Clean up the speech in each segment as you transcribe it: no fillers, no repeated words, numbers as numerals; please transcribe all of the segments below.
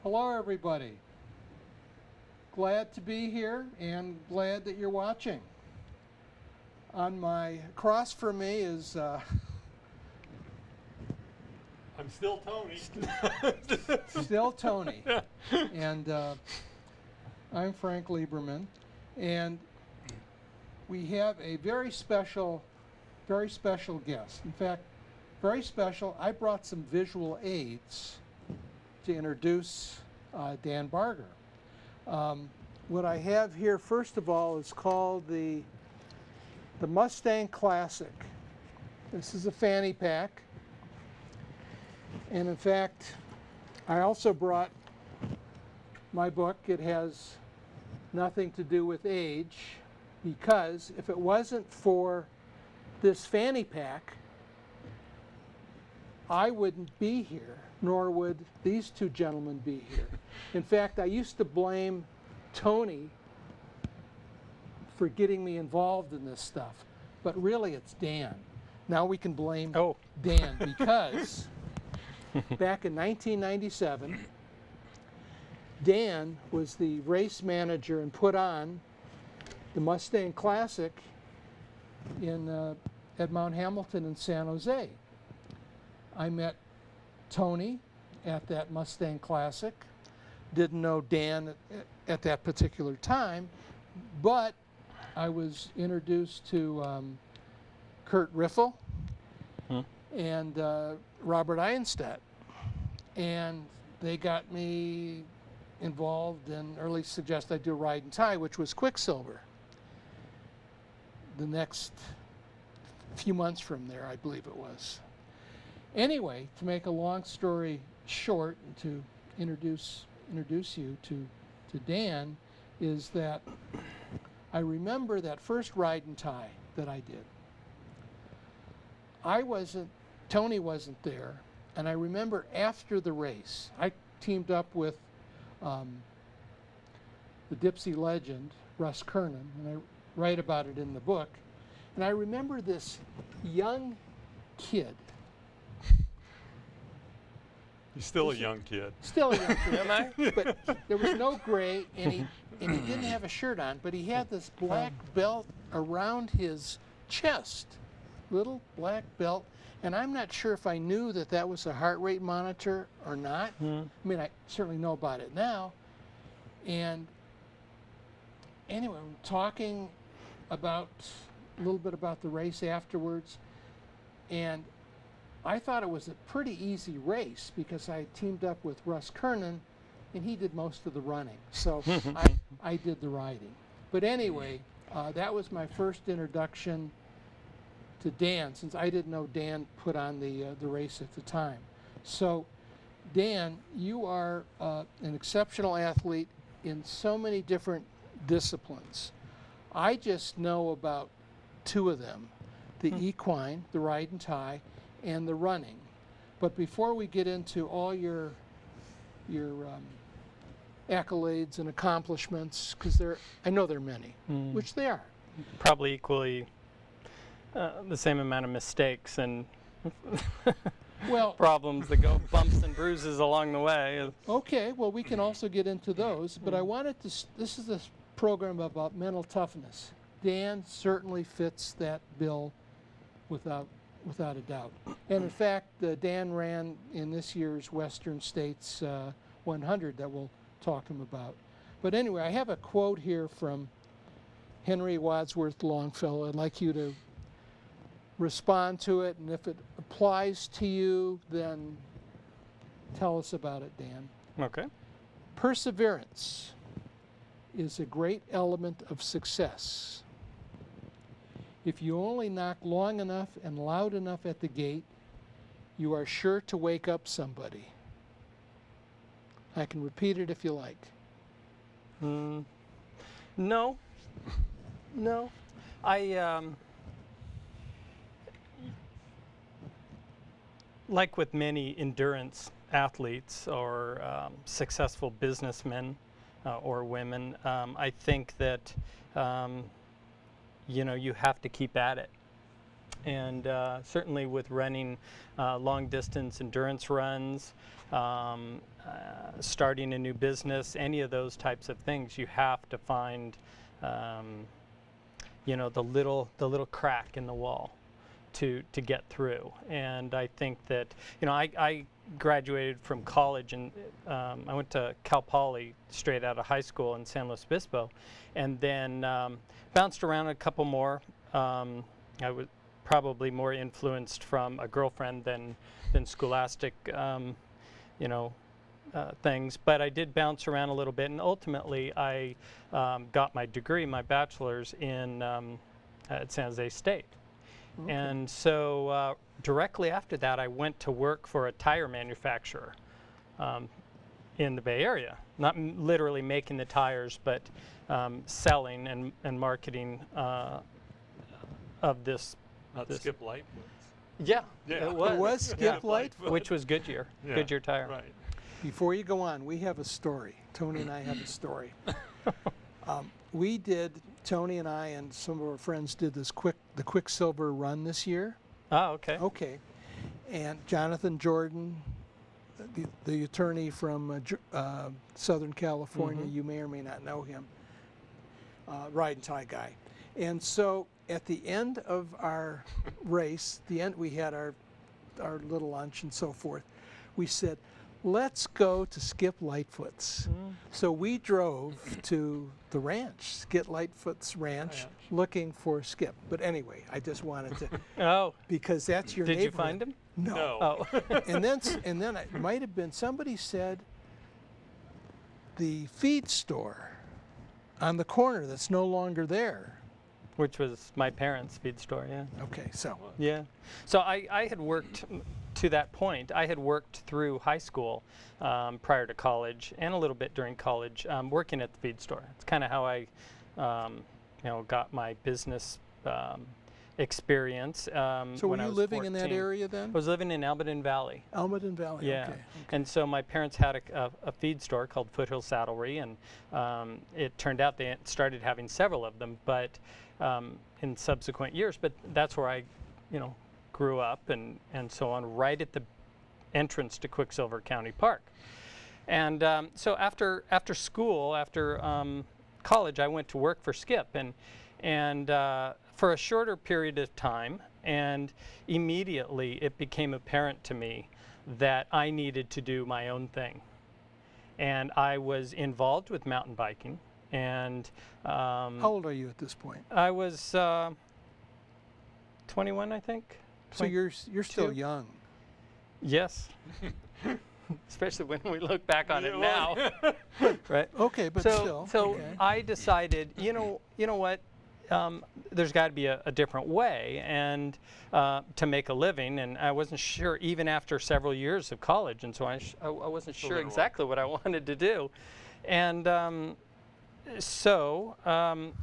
Hello, everybody. Glad to be here and glad that you're watching. On my across from me is I'm still Tony. still Tony, and I'm Frank Lieberman, and we have a very special guest. In fact, very special. I brought some visual aids to introduce Dan Barger. What I have here, first of all, is called the Mustang Classic. This is a fanny pack. And in fact, I also brought my book. It has nothing to do with age, because if it wasn't for this fanny pack, I wouldn't be here, nor would these two gentlemen be here. In fact, I used to blame Tony for getting me involved in this stuff, but really it's Dan. Now we can blame Dan, because back in 1997, Dan was the race manager and put on the Mustang Classic at Mount Hamilton in San Jose. I met Tony at that Mustang Classic. Didn't know Dan at that particular time, but I was introduced to Kurt Riffle and Robert Eisenstadt, and they got me involved and early suggested I do Ride and Tie, which was Quicksilver. The next few months from there, I believe it was. Anyway, to make a long story short, and to introduce you to Dan, is that I remember that first Ride and Tie that I did. Tony wasn't there, and I remember after the race, I teamed up with the Dipsy legend, Russ Kernan, and I write about it in the book. And I remember this young kid. He's still a young kid. Still a young kid. Am I? But there was no gray, and he didn't have a shirt on, but he had this black belt around his chest, little black belt. And I'm not sure if I knew that was a heart rate monitor or not. I mean, I certainly know about it now. And anyway, we're talking about a little bit about the race afterwards, and I thought it was a pretty easy race because I teamed up with Russ Kernan, and he did most of the running. So I did the riding. But anyway, that was my first introduction to Dan, since I didn't know Dan put on the race at the time. So, Dan, you are an exceptional athlete in so many different disciplines. I just know about two of them, the equine, the Ride and Tie, and the running. But before we get into all your accolades and accomplishments, because I know there are many, which they are. Probably equally the same amount of mistakes and problems that go bumps and bruises along the way. Okay, well, we can also get into those, but I wanted to, this is a program about mental toughness. Dan certainly fits that bill without a doubt. And in fact, Dan ran in this year's Western States 100 that we'll talk to him about. But anyway, I have a quote here from Henry Wadsworth Longfellow. I'd like you to respond to it, and if it applies to you, then tell us about it, Dan. Okay. Perseverance is a great element of success. If you only knock long enough and loud enough at the gate, you are sure to wake up somebody. I can repeat it if you like. No. Like with many endurance athletes or successful businessmen or women, I think that you have to keep at it. And certainly with running long distance endurance runs, starting a new business, any of those types of things, you have to find, you know, the little crack in the wall to get through. And I think that, you know, I graduated from college, and I went to Cal Poly straight out of high school in San Luis Obispo, and then bounced around a couple more. I was probably more influenced from a girlfriend than scholastic, you know, things. But I did bounce around a little bit, and ultimately I got my degree, my bachelor's in at San Jose State. Okay. And so directly after that, I went to work for a tire manufacturer in the Bay Area. Not literally making the tires, but selling and marketing of this. Not Skip Lightfoot. Yeah, Yeah. it was. It was Skip Lightfoot. Which was Goodyear, Yeah, Goodyear tire. Right. Before you go on, we have a story. Tony and I have a story. We did, Tony and I and some of our friends did the Quicksilver run this year. Oh, okay. Okay. And Jonathan Jordan, the attorney from Southern California, you may or may not know him, ride and tie guy. And so at the end of our race, we had our little lunch and so forth. We said, let's go to Skip Lightfoot's. So we drove to the ranch, Skip Lightfoot's ranch, looking for Skip. But anyway, I just wanted to, Oh, because that's your did you neighborhood. find him? No. Oh. and then it might have been, somebody said the feed store on the corner that's no longer there. Which was my parents' feed store, yeah. Okay, so. Yeah. So I had worked, to that point, I had worked through high school prior to college, and a little bit during college, working at the feed store. It's kind of how I, you know, got my business experience. So were you living in that area then? I was living in Almaden Valley. Almaden Valley, Yeah. okay. And so my parents had a feed store called Foothill Saddlery, and it turned out they started having several of them, but in subsequent years. But that's where I, you know, grew up and so on, right at the entrance to Quicksilver County Park. And so after school, after college, I went to work for Skip, and for a shorter period of time, and immediately it became apparent to me that I needed to do my own thing. And I was involved with mountain biking. And how old are you at this point? I was 21, I think. So you're still young. Yes. Especially when we look back on it now. Right? Okay, but still. So okay. I decided, you know what? There's got to be a different way and to make a living, and I wasn't sure even after several years of college, and so I wasn't sure exactly what I wanted to do. And so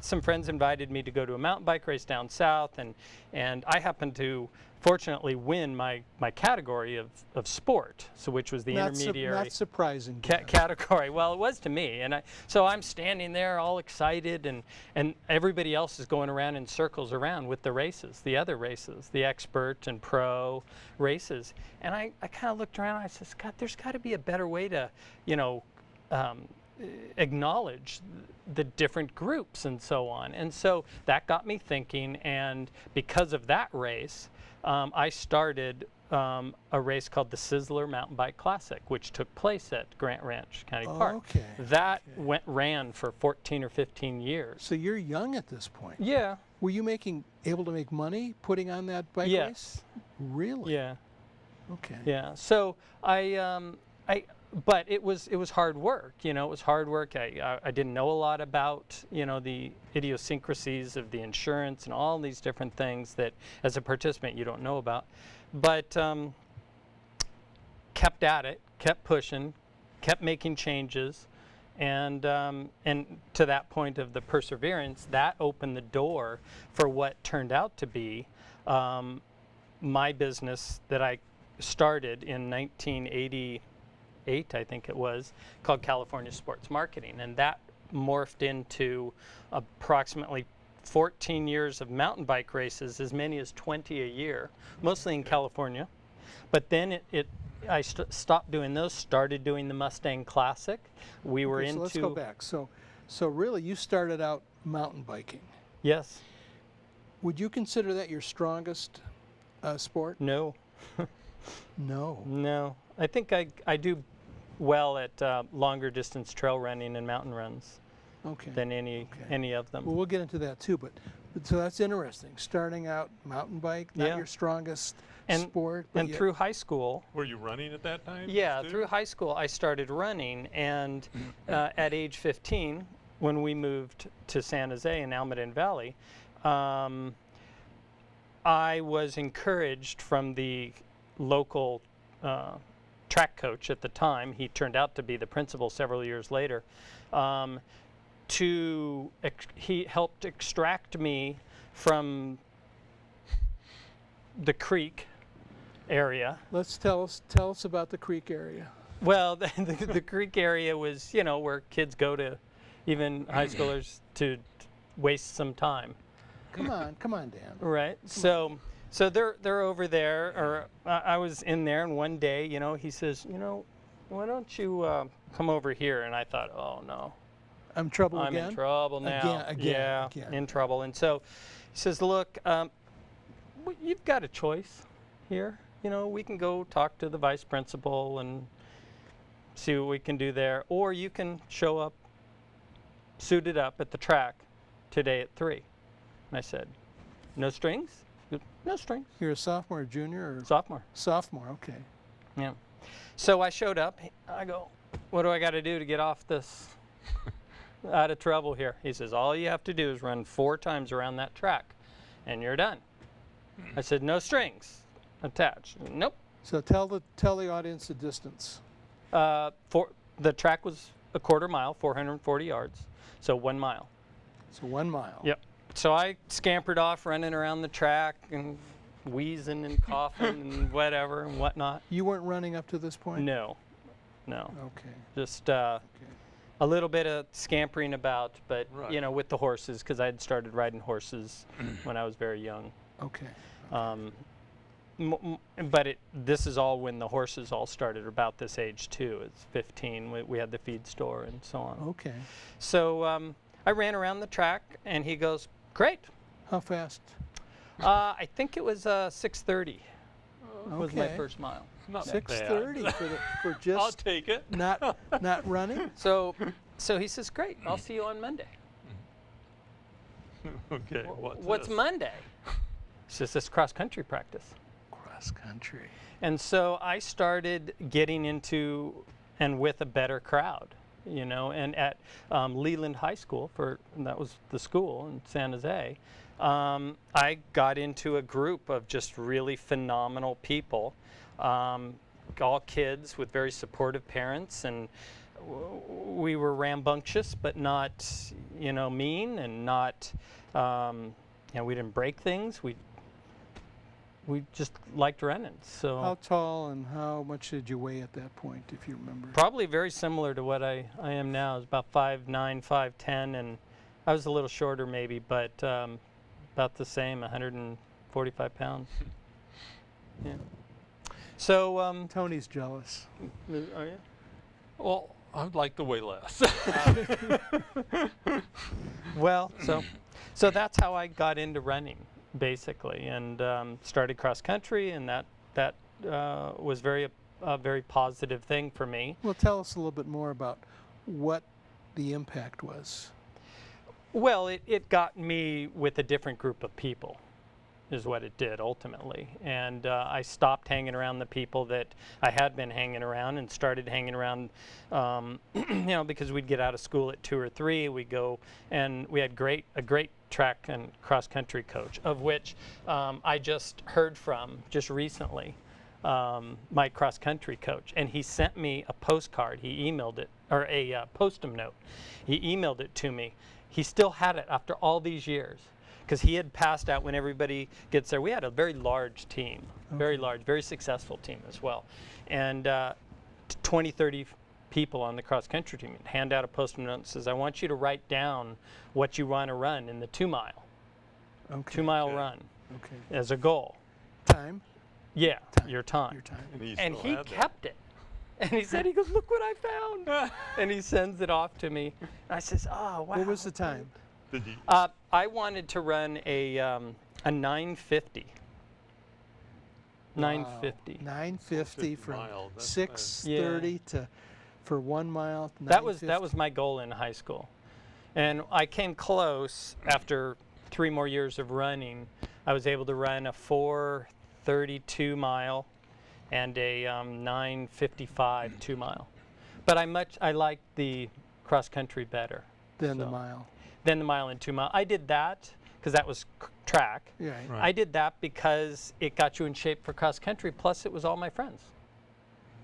some friends invited me to go to a mountain bike race down south, and I happened to fortunately win my category of sport, so which was the intermediary. Not surprising. Category. Well, it was to me, and so I'm standing there all excited, and everybody else is going around in circles around with the races, the other races, the expert and pro races, and I kind of looked around and I said, God, there's got to be a better way to, you know, acknowledge the different groups and so on. And so that got me thinking, and because of that race, I started a race called the Sizzler Mountain Bike Classic, which took place at Grant Ranch County Park. Okay. That ran for 14 or 15 years. So you're young at this point. Yeah. Were you able to make money putting on that bike race? Really? Yeah. Okay. Yeah. So but it was hard work, you know. It was hard work. I didn't know a lot about, you know, the idiosyncrasies of the insurance and all these different things that as a participant you don't know about, but kept at it, kept pushing, kept making changes, and to that point of the perseverance, that opened the door for what turned out to be my business that I started in 1988, I think it was, called California Sports Marketing, and that morphed into approximately 14 years of mountain bike races, as many as 20 a year, mostly in California. But then it I stopped doing those, started doing the Mustang Classic. We were Okay, into... so let's go back. So really, you started out mountain biking. Yes. Would you consider that your strongest sport? No. No. No. I think I do well at longer distance trail running and mountain runs Okay. than any of them. Well, we'll get into that too, but so that's interesting. Starting out mountain bike, not Yeah. your strongest And- sport. But And yet- through high school, Were you running at that time? yeah, too? through high school I started running, and at age 15, when we moved to San Jose in Almaden Valley, I was encouraged from the local track coach at the time. He turned out to be the principal several years later. He helped extract me from the creek area. Let's tell us about the creek area. Well, the creek area was, you know, where kids go to, even high schoolers, to waste some time. Come on, Dan. Right. So they're over there, or I was in there, and one day, you know, he says, you know, why don't you come over here? And I thought, oh no, I'm trouble I'm again. in trouble now. Again. In trouble. And so he says, look, you've got a choice here. You know, we can go talk to the vice principal and see what we can do there, or you can show up suited up at the track today at 3. And I said, no strings? He goes, no strings. You're a sophomore, or junior, or Sophomore. sophomore? Okay. Yeah. So I showed up. I go, what do I got to do to get off this, out of trouble here? He says, all you have to do is run 4 times around that track, and you're done. I said, no strings attached. Nope. So tell the audience the distance. The track was a quarter mile, 440 yards, so 1 mile. So 1 mile. Yep. So I scampered off, running around the track and wheezing and coughing and whatever and whatnot. You weren't running up to this point? No. Okay. Just a little bit of scampering about, but Right. you know, with the horses, because I had started riding horses when I was very young. Okay. But this is all when the horses all started, about this age too. It's 15. We had the feed store and so on. Okay. So I ran around the track, and he goes, great. How fast? I think it was 6:30 was my Okay. first mile. Not 6:30 bad. for I'll just take it. not running. So he says, great, I'll see you on Monday. Okay. What's this? Monday? He says, this cross-country practice. Cross country. And so I started getting into and with a better crowd, you know, and at Leland High School, and that was the school in San Jose, I got into a group of just really phenomenal people, all kids with very supportive parents, and we were rambunctious, but not, you know, mean, and not, you know, we didn't break things. We just liked running. So How tall and how much did you weigh at that point, if you remember? probably very similar to what I am now. I was about 5'9", 5'10", and I was a little shorter maybe, but about the same, 145 pounds. Yeah. So Tony's jealous. are you? Well, I'd like to weigh less. Well, so that's how I got into running, basically, and started cross country, and that was a very positive thing for me. Well, tell us a little bit more about what the impact was. Well, it got me with a different group of people, is what it did ultimately. And I stopped hanging around the people that I had been hanging around, and started hanging around, you know, because we'd get out of school at 2 or 3, we'd go, and we had a great track and cross country coach, of which I just heard from just recently, my cross country coach, and he sent me a postcard. He emailed it, or a Postum note. He emailed it to me. He still had it after all these years, because he had passed out when everybody gets there. We had a very large team, very large, very successful team as well, and 20, 30 people on the cross country team. Hand out a Postum note and says, I want you to write down what you want to run in the 2 mile, Okay. 2 mile Okay. run Okay. as a goal. Time. Yeah, Time. your time. Your time. And still he had that. kept it. And he said, he goes, look what I found. And he sends it off to me. And I says, oh, wow. What was the time? Did you? I wanted to run a 950. 950. 950 from miles, that's 6:30 to for 1 mile. That was my goal in high school. And I came close after 3 more years of running. I was able to run a 4:32 mile and a 9:55 2 mile. But I liked the cross country better Then the mile. than the mile and 2 mile. I did that because that was track. Yeah. Right. I did that because it got you in shape for cross country, plus it was all my friends.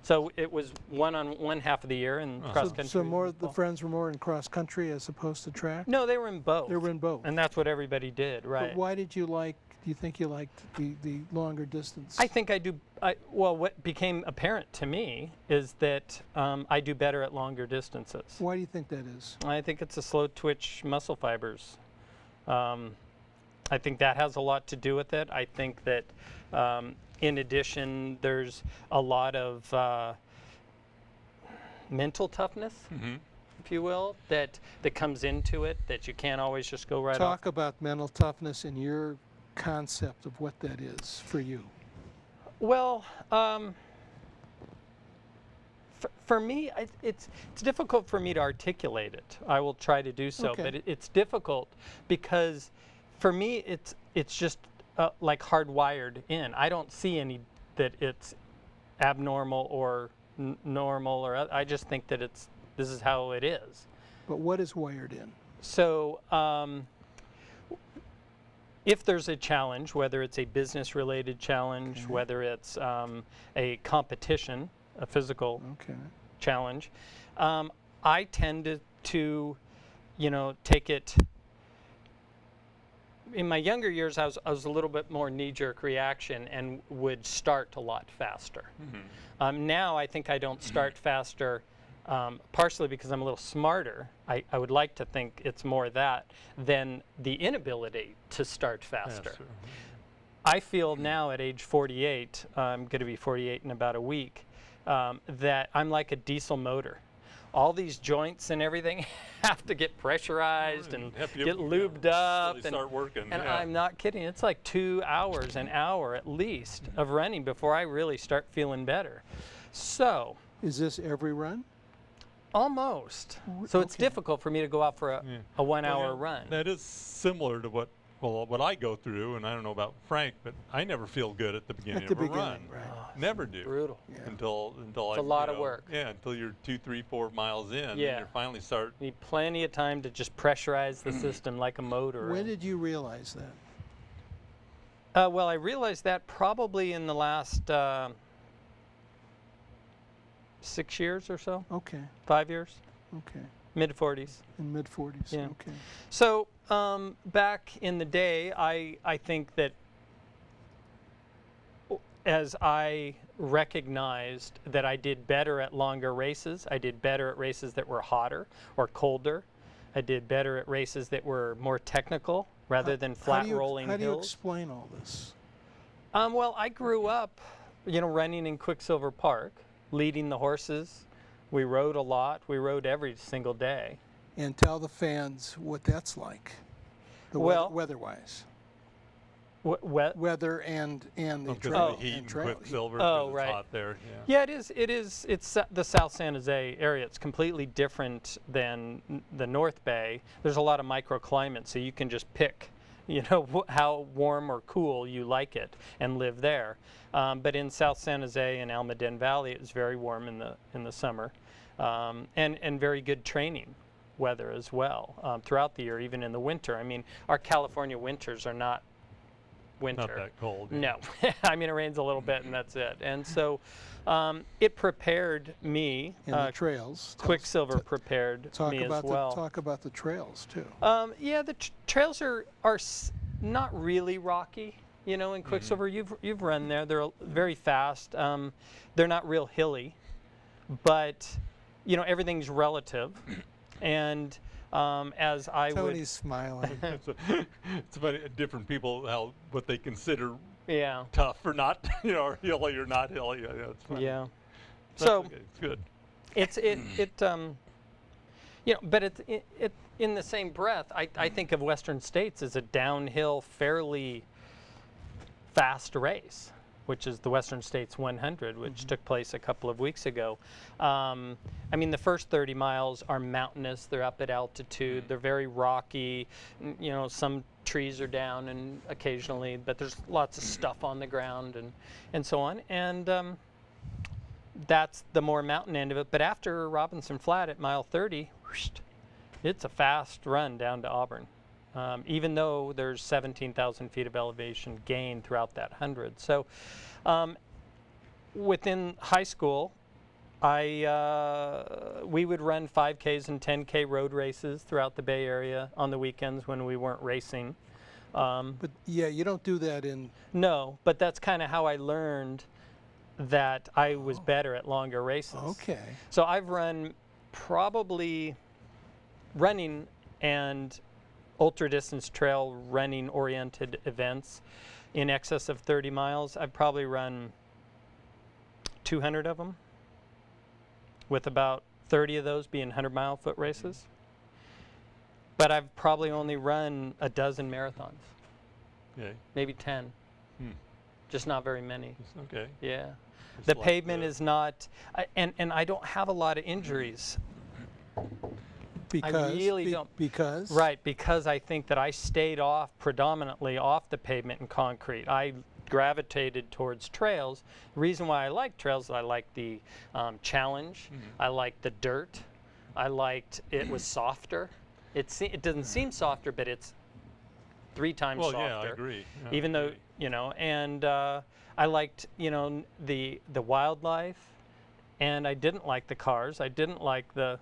So it was one half of the year and cross country. So more was the fall. friends were more in cross country as opposed to track? No, they were in both. They were in both. And that's what everybody did, right? But why did you like, do you think you liked the longer distance? I think I do. Well, what became apparent to me is that I do better at longer distances. Why do you think that is? I think it's a slow twitch muscle fibers. I think that has a lot to do with it. I think that in addition, there's a lot of mental toughness, if you will, that comes into it, that you can't always just go right off. Talk about mental toughness and your concept of what that is for you. Well, for me, it's difficult for me to articulate it. I will try to do so, Okay. but it's difficult because for me, it's just like hardwired in. I don't see any that it's abnormal or normal, or I just think that this is how it is. But what is wired in? So if there's a challenge, whether it's a business-related challenge, whether it's a competition, a physical challenge, I tend to take it. In my younger years, I was a little bit more knee-jerk reaction and would start a lot faster. Now I think I don't start faster, partially because I'm a little smarter. I would like to think it's more that than the inability to start faster. I feel now at age 48, I'm going to be 48 in about a week, that I'm like a diesel motor. All these joints and everything have to get pressurized and get lubed up and start working. And I'm not kidding. It's like 2 hours, an hour at least of running before I really start feeling better. So Is this every run? almost. So it's Okay. difficult for me to go out for a 1 hour run. That is similar to what I go through, and I don't know about Frank, but I never feel good at the beginning At the of a beginning, run. right. Never do. Brutal. Until It's a lot of work. Yeah, until you're 2, 3, 4 miles in, and Yeah. you finally start. You need plenty of time to just pressurize the system like a motor. When did you realize that? Well, I realized that probably in the last 6 years or so, Okay, 5 years, okay. mid-40s. In mid-40s, Yeah. okay. So back in the day, I think that as I recognized that I did better at longer races, I did better at races that were hotter or colder. I did better at races that were more technical rather than flat rolling How do you hills. explain all this? Well, I grew up, running in Quicksilver Park, leading the horses. We rode a lot. We rode every single day. And tell the fans what that's like, Well- weather-wise. Weather and the Because trail. of the heat and trail. Quicksilver, Oh, 'cause right. it's hot there. Yeah, it is. It is. It's the South San Jose area. It's completely different than the North Bay. There's a lot of microclimates, so you can just pick, how warm or cool you like it and live there. But in South San Jose and Almaden Valley, it was very warm in the summer, and very good training weather as well throughout the year, even in the winter. I mean, our California winters are not winter. Not that cold. No, I mean it rains a little bit and that's it. And so it prepared me. And the trails. Quicksilver prepared Talk me about as well. talk about the trails too. Yeah, the trails are not really rocky. In Quicksilver, you've run there. They're very fast. They're not real hilly, but everything's relative. And as I would. Tony's smiling. It's funny, different people what they consider Yeah. tough or not, or hilly or not hilly. It's funny. Yeah. That's So okay. It's good. But it in the same breath, I think of Western States as a downhill, fairly fast race, which is the Western States 100, which took place a couple of weeks ago. I mean, the first 30 miles are mountainous. They're up at altitude. They're very rocky. Some trees are down and occasionally, but there's lots of stuff on the ground and so on. And that's the more mountain end of it. But after Robinson Flat at mile 30, whoosh, it's a fast run down to Auburn. Even though there's 17,000 feet of elevation gain throughout that 100. So within high school, we would run 5Ks and 10K road races throughout the Bay Area on the weekends when we weren't racing. But yeah, you don't do that in... No, but that's kind of how I learned that I was better at longer races. Okay. So I've run probably running and ultra distance trail running oriented events in excess of 30 miles. I've probably run 200 of them, with about 30 of those being 100-mile foot races. But I've probably only run a dozen marathons. Okay. Maybe 10. Just not very many. Okay. Yeah. Just The like pavement is not, and I don't have a lot of injuries. Because, I really don't. Because? Right, because I think that I stayed predominantly off the pavement and concrete. I gravitated towards trails. The reason why I like trails is I like the challenge. I like the dirt. I liked it was softer. It doesn't seem softer, but it's 3 times softer. Yeah, I agree. Yeah, Even though, and I liked, the wildlife, and I didn't like the cars. I didn't like the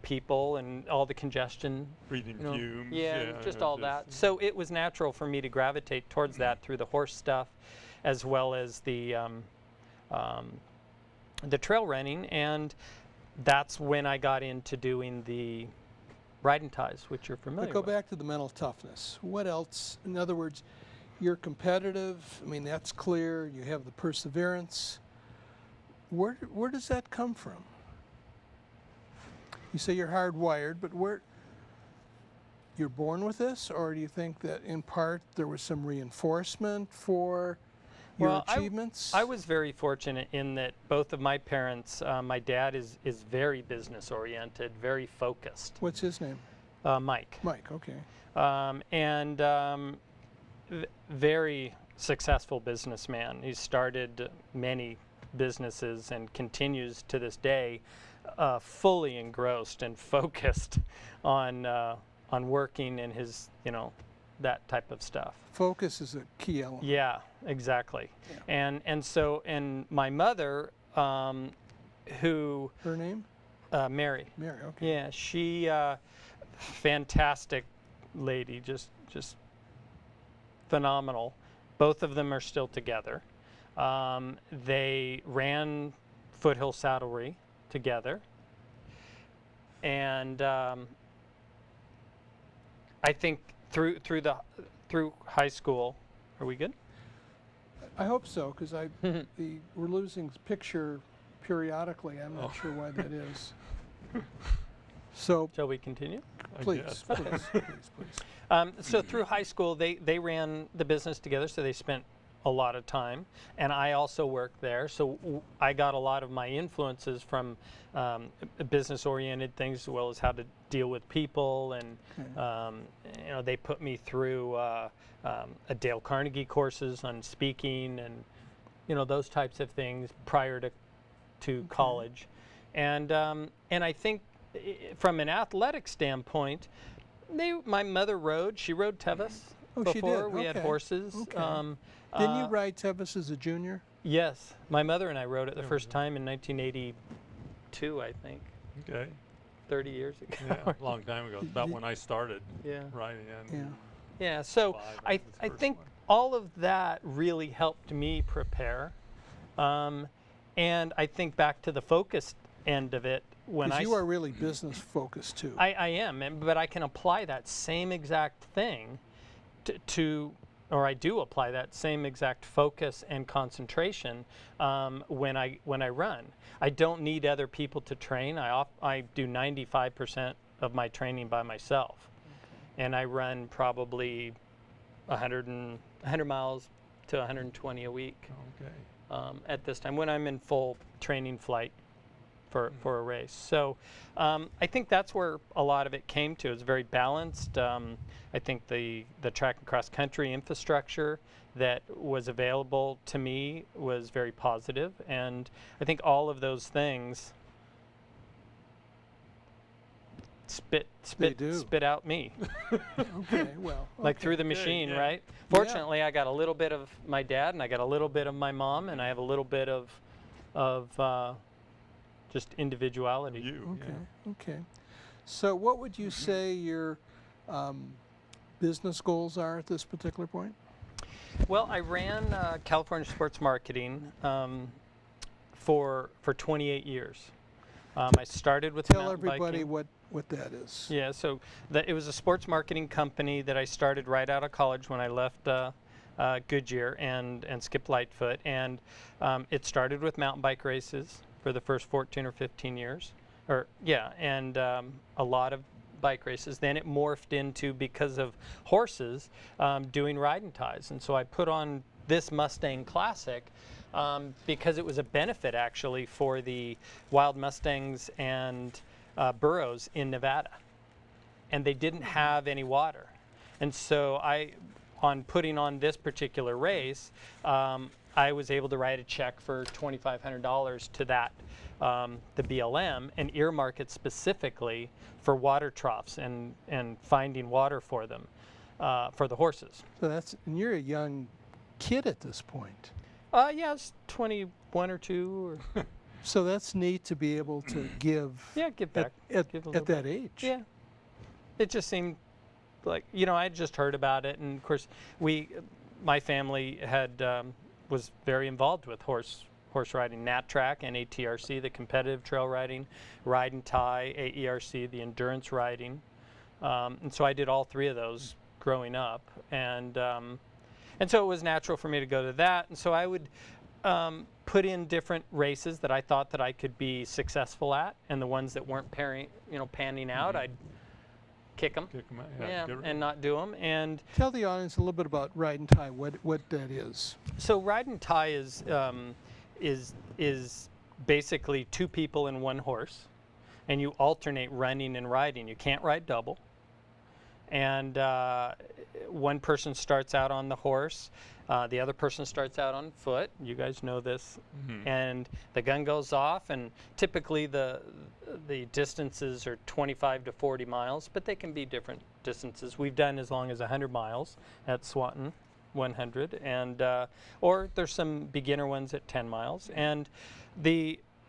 people and all the congestion. Breathing fumes. Yeah, just all that. So it was natural for me to gravitate towards that through the horse stuff, as well as the trail running, and that's when I got into doing the riding ties, which you're familiar But go with. back to the mental toughness. What else? In other words, you're competitive. I mean, that's clear. You have the perseverance. Where does that come from? You say you're hardwired, but you're born with this, or do you think that in part there was some reinforcement for your achievements? I was very fortunate in that both of my parents, my dad is very business oriented, very focused. What's his name? Mike. Mike, okay. Very successful businessman. He started many businesses and continues to this day, fully engrossed and focused on working and his, that type of stuff. Focus is a key element. Yeah, exactly. Yeah. And my mother, who... Her name? Mary. Mary, okay. Yeah, she, fantastic lady, just phenomenal. Both of them are still together. They ran Foothill Saddlery together, and I think through high school. Are we good? I hope so, because we're losing picture periodically. I'm not sure why that is. So shall we continue? please. So through high school, they ran the business together, so they spent a lot of time, and I also worked there, so I got a lot of my influences from business-oriented things, as well as how to deal with people, and they put me through a Dale Carnegie courses on speaking, and those types of things prior to college, and I think from an athletic standpoint, my mother rode. She rode Tevis before. She did. We had horses. Okay. Didn't you ride Tevis as a junior? Yes. My mother and I rode it the first time in 1982, I think. Okay. 30 years ago. Yeah, a long time ago. About when I started riding. Yeah. So I think all of that really helped me prepare. And I think back to the focused end of it. Because you are really business focused too. I am, but I can apply that same exact thing to or I do apply that same exact focus and concentration when I run. I don't need other people to train. I do 95% of my training by myself, and I run probably 100 miles to 120 a week. Okay. At this time when I'm in full training flight for a race. So I think that's where a lot of it came to. It's very balanced. I think the track and cross country infrastructure that was available to me was very positive, and I think all of those things spit out me. Okay, well. Like okay. through the machine, yeah. right? Fortunately, I got a little bit of my dad, and I got a little bit of my mom, and I have a little bit of just individuality. You. Okay, Yeah. okay. So what would you say your business goals are at this particular point? Well, I ran California Sports Marketing for 28 years. I started with Tell mountain everybody biking. what that is. Yeah, so it was a sports marketing company that I started right out of college when I left Goodyear and skipped Lightfoot, and it started with mountain bike races for the first 14 or 15 years, and a lot of bike races. Then it morphed into, because of horses, doing ride and ties, and so I put on this Mustang Classic because it was a benefit actually for the wild Mustangs and burros in Nevada, and they didn't have any water, and so on putting on this particular race, I was able to write a check for $2,500 to that, the BLM, and earmark it specifically for water troughs and finding water for them, for the horses. So and you're a young kid at this point. Yeah, I was 21 or 2. Or So that's neat to be able to give. Yeah, give back. At Give a at little that bit. age. Yeah. It just seemed like, I had just heard about it, and of course my family was very involved with horse riding, Nat Track, NATRC, the competitive trail riding, Ride and Tie, AERC, the endurance riding, and so I did all 3 of those growing up, and so it was natural for me to go to that, and so I would put in different races that I thought that I could be successful at, and the ones that weren't panning out, I'd kick them, Kick 'em out. yeah, Get rid and not do them. And Tell the audience a little bit about Ride and Tie. What that is. so Ride and Tie is basically 2 people and 1 horse, and you alternate running and riding. You can't ride double, and one person starts out on the horse, the other person starts out on foot. You guys know this, and the gun goes off, and typically the distances are 25 to 40 miles, but they can be different distances. We've done as long as 100 miles at Swanton, 100, and or there's some beginner ones at 10 miles, and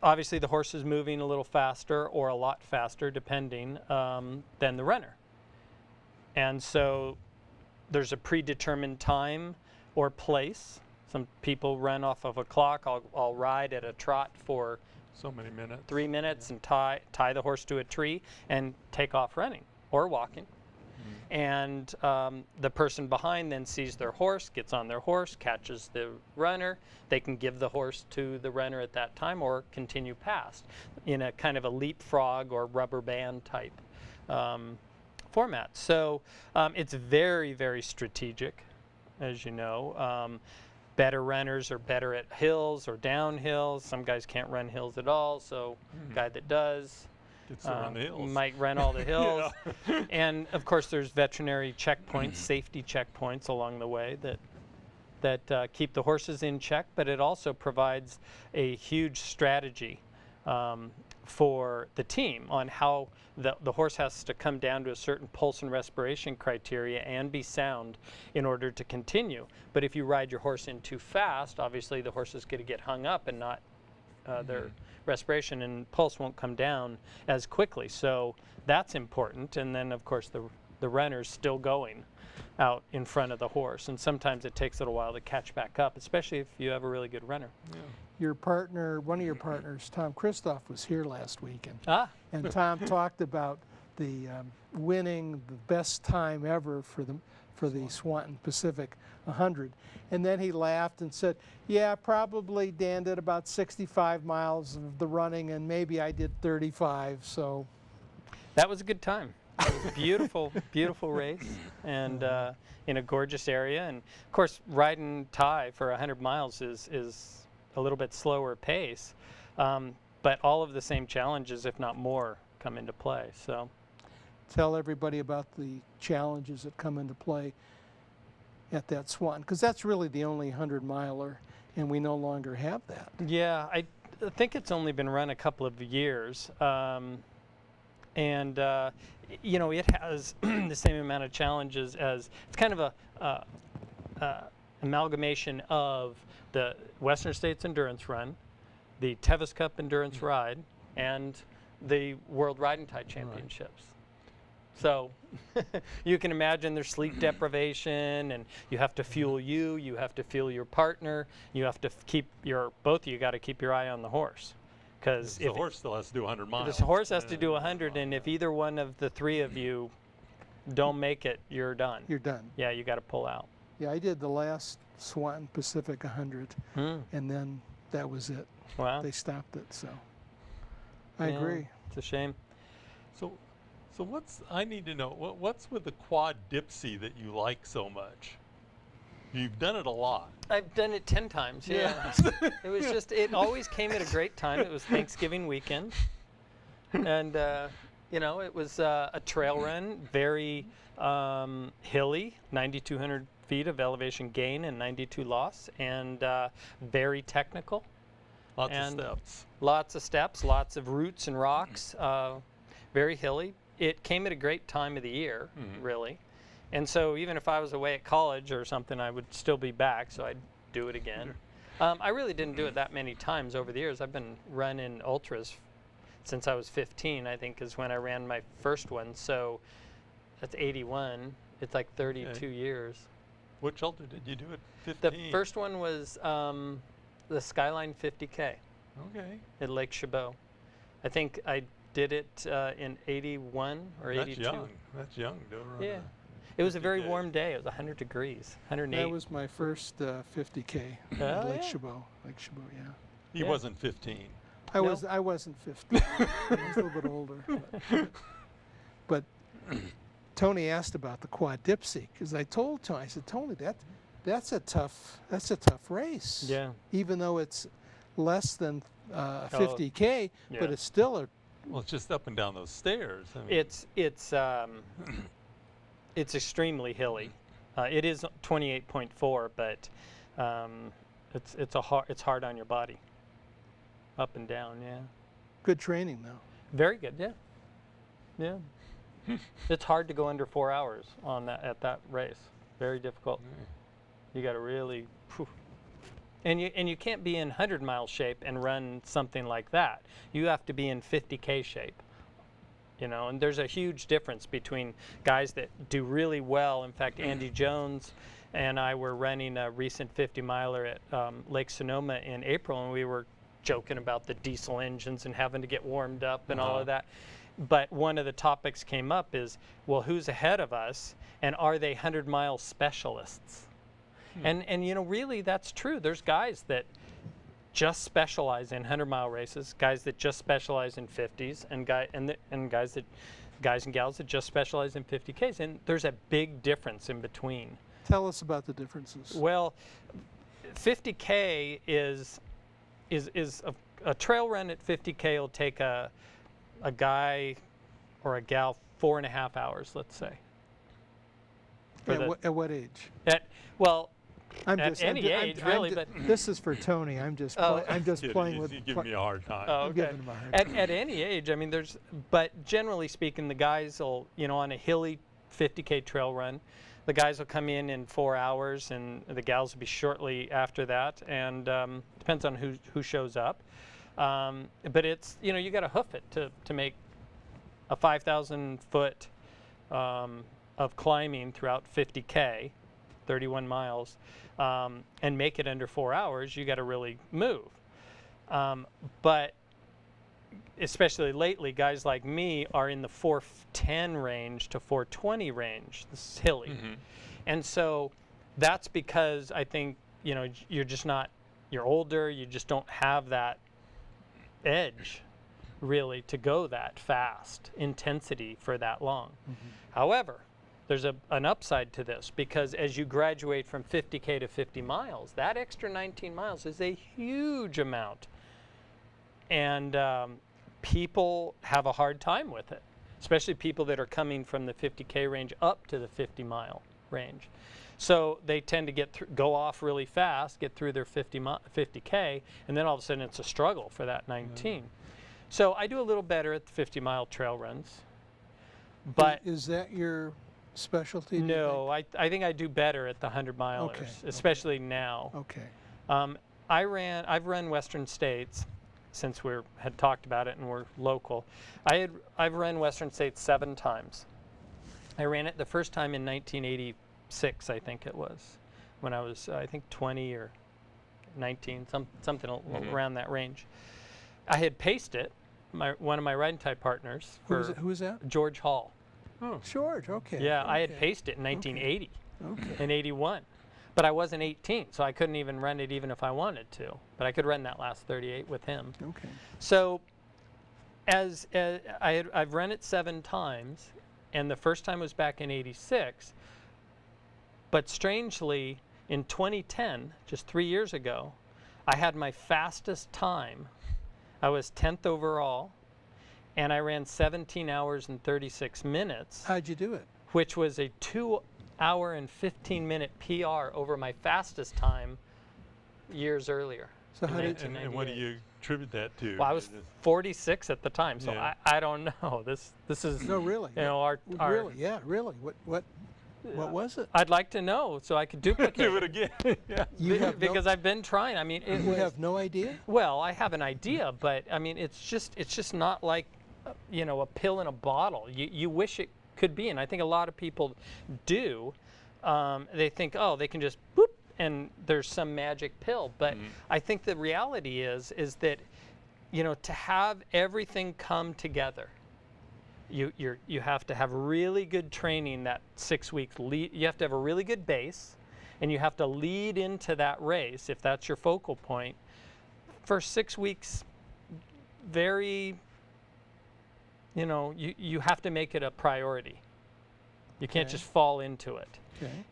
obviously the horse is moving a little faster or a lot faster depending than the runner, and so there's a predetermined time or place. Some people run off of a clock. I'll ride at a trot for so many minutes. 3 minutes, and tie the horse to a tree and take off running or walking. And the person behind then sees their horse, gets on their horse, catches the runner. They can give the horse to the runner at that time or continue past in a kind of a leapfrog or rubber band type format. So it's very, very strategic, as you know. Better runners are better at hills or downhills. Some guys can't run hills at all, so guy that does Gets to run the hills. might run all the hills. And of course there's veterinary checkpoints, safety checkpoints along the way that keep the horses in check, but it also provides a huge strategy for the team on how the horse has to come down to a certain pulse and respiration criteria and be sound in order to continue. But if you ride your horse in too fast, obviously the horse is going to get hung up and not their respiration and pulse won't come down as quickly. So that's important. And then of course the runner's still going out in front of the horse, and sometimes it takes a little while to catch back up, especially if you have a really good runner. Yeah. Your partner, one of your partners, Tom Kristoff, was here last week, and Tom talked about the winning the best time ever for for the Swanton Pacific 100. And then he laughed and said, yeah, probably Dan did about 65 miles of the running, and maybe I did 35, so. That was a good time. It was a beautiful, beautiful race, and in a gorgeous area. And of course, riding Thai for 100 miles is a little bit slower pace, but all of the same challenges, if not more, come into play. So, tell everybody about the challenges that come into play at that Swanton, because that's really the only 100-miler, and we no longer have that. yeah, I think it's only been run a couple of years. And you know, it has the same amount of challenges as, it's kind of a amalgamation of the Western States Endurance Run, the Tevis Cup Endurance Ride, and the World Riding Tide Championships. So you can imagine there's sleep deprivation, and you have to fuel you have to fuel your partner, you have to keep both of you got to keep your eye on the horse. Because the horse still has to do 100 miles. The horse has to do 100, and if either one of the three of you don't make it, you're done. You're done. Yeah, you got to pull out. Yeah, I did the last Swanton Pacific 100, and then that was it. Wow. They stopped it, so I agree. It's a shame. So I need to know, what's with the quad dipsy that you like so much? You've done it a lot. I've done it 10 times, yeah. It was just, it always came at a great time. It was Thanksgiving weekend. And, you know, it was a trail run, very hilly, 9,200 feet of elevation gain and 92 loss, and very technical. Lots of steps. Lots of steps, lots of roots and rocks, very hilly. It came at a great time of the year, really. And so even if I was away at college or something, I would still be back, so I'd do it again. I really didn't do it that many times over the years. I've been running ultras since I was 15, I think, is when I ran my first one. So that's 81. It's like 32 years. Which ultra did you do at 15? The first one was the Skyline 50K. Okay. At Lake Chabot. I think I did it in 81 or 82. That's young to run. Yeah. It was a very warm day. It was 100 degrees, 108. That was my first 50K. Lake Chabot. Lake Chabot, yeah. He wasn't 15. I wasn't 15. I was a little bit older. But Tony asked about the quad dipsy, because I told Tony, I said, Tony, that's a tough race. Yeah. Even though it's less than 50K, but it's still a. Well, it's just up and down those stairs. I mean. It's extremely hilly. It is 28.4, but it's hard on your body. Up and down, yeah. Good training, though. Very good, yeah. Yeah. It's hard to go under 4 hours at that race. Very difficult. You got to really. Whew. And you can't be in 100-mile shape and run something like that. You have to be in 50K shape. You know, and there's a huge difference between guys that do really well. In fact, Andy Jones and I were running a recent 50-miler at Lake Sonoma in April, and we were joking about the diesel engines and having to get warmed up and all of that. But one of the topics came up is, well, who's ahead of us, and are they 100-mile specialists? And you know, really, that's true. There's guys that just specialize in 100-mile races, guys that just specialize in 50s, and guys and gals that just specialize in 50Ks, and there's a big difference in between. Tell us about the differences. Well, 50K is a trail run at 50K will take a guy or a gal 4.5 hours, let's say. At what age? At any age, really. But this is for Tony. I'm just playing with. He's giving me a hard time. Oh, okay. Giving him a hard time. At any age, I mean, but generally speaking, the guys will, you know, on a hilly 50K trail run, the guys will come in 4 hours, and the gals will be shortly after that, and depends on who shows up. But it's, you know, you got to hoof it to make a 5,000 foot of climbing throughout 50K, 31 miles, and make it under 4 hours. You got to really move. But especially lately, guys like me are in the 410 range to 420 range. This is hilly. And so that's because I think, you know, you're just not, you're older, you just don't have that edge really to go that fast, intensity for that long. However, there's an upside to this, because as you graduate from 50K to 50 miles, that extra 19 miles is a huge amount. And people have a hard time with it, especially people that are coming from the 50K range up to the 50-mile range. So they tend to go off really fast, get through their 50K, and then all of a sudden it's a struggle for that 19. So I do a little better at the 50-mile trail runs. But is that your specialty? No, I think I do better at the 100-milers, especially now. I've run Western States, since we had talked about it and we're local. I've run Western States 7 times. I ran it the first time in 1986, I think it was, when I was I think 20 or 19, something around that range. I had paced it. One of my riding type partners. Who is that? George Hall. Oh, George. Okay. Yeah, I had paced it in 1980 and 81. But I wasn't 18, so I couldn't even run it even if I wanted to. But I could run that last 38 with him. So I've run it 7 times, and the first time was back in 86. But strangely, in 2010, just 3 years ago, I had my fastest time. I was 10th overall, and I ran 17 hours and 36 minutes. How'd you do it? Which was a 2-hour and 15-minute PR over my fastest time years earlier. So how did and what do you attribute that to? Well, I was 46 at the time, so I don't know. This is no, really. You know, our really, yeah, really. What was it? I'd like to know so I could duplicate. Do it again. Because I've been trying. I mean, you have no idea? Well, I have an idea, but I mean, it's just not like, you know, a pill in a bottle. You wish it could be, and I think a lot of people do. They think, oh, they can just boop, and there's some magic pill. But I think the reality is that, you know, to have everything come together. You have to have really good training that 6 weeks. You have to have a really good base, and you have to lead into that race, if that's your focal point, for 6 weeks. Very, you know, you have to make it a priority. You can't just fall into it.